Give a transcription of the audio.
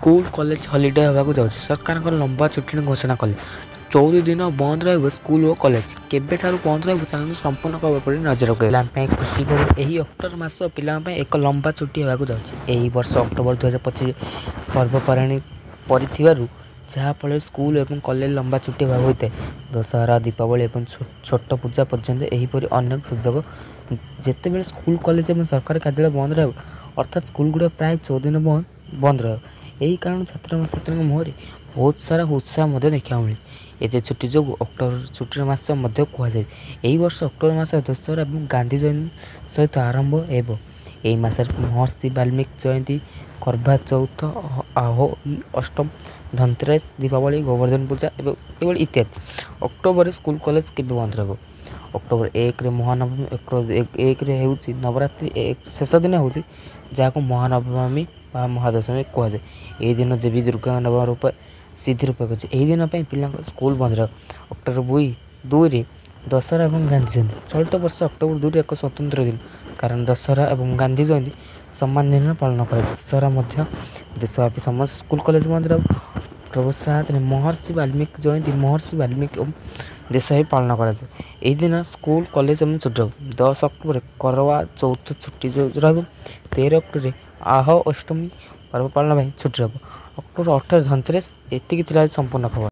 School college holiday होगा जाऊँ सरकार लंबा छुट्टी घोषणा कले 14 दिन बंद स्कूल और कॉलेज केबेठार बंद संपूर्ण खबर पर नजर पकड़ खुशी खबर यही अक्टोबर मास पाई एक लंबा छुट्टी होगा जाऊँगी वर्ष अक्टोबर 2025 पर्वपराणी पर जहाँफल स्कूल और कॉलेज लंबा छुट्टी होता है। दशहरा दीपावली और छोट पूजा पर्यंत यहीपरि अनेक सुजोग जितेबाला स्कूल कॉलेज और सरकारी कार्यालय बंद रहा अर्थात स्कूल गुड़ा प्राय 14 दिन बंद रहा यही कारण छात्र छात्री मुहर बहुत सारा उत्साह देखा मिले एत छुट्टी जो अक्टोबर छुट्टी मास कहुए यही वर्ष अक्टोबर मास दशहरा और गांधी जयंती सहित आरंभ हो महर्षि वाल्मीकि जयंती करवा चौथ आहोई अष्टम धनतेरस दीपावली गोवर्धन पूजा एवं इत्यादि अक्टोबर स्कूल कॉलेज के बंद रहा अक्टोबर 1 महानवमी अक्टोबर 1 नवरात्रि शेष दिन हो जहाँ महानवमी महादशमी कहुए यही दिन देवी दुर्गा नव रूप सिद्धि रूप यही दिन पिला स्कूल बंद रहा अक्टोबर 2 दशहरा और गांधी जयंती चलित वर्ष अक्टोबर 2 एक स्वतंत्र दिन कारण दशहरा और गांधी जयंती सम्मान दिन पालन कर दशहरा देशव्यापी समस्त स्कूल कॉलेज बंद रहा अक्टोबर 7 महर्षि वाल्मीकि जयंती महर्षि वाल्मीकि देशव्यापी पालन कर दिन स्कूल कॉलेज छुट्टी हो 10 अक्टोबर करवा चौथ छुट्टी रहा 13 अक्टोबर आहो अष्टमी पर्व पालन छुट्टी रहा अक्टोबर 18 धनतेरस एति संपूर्ण खबर।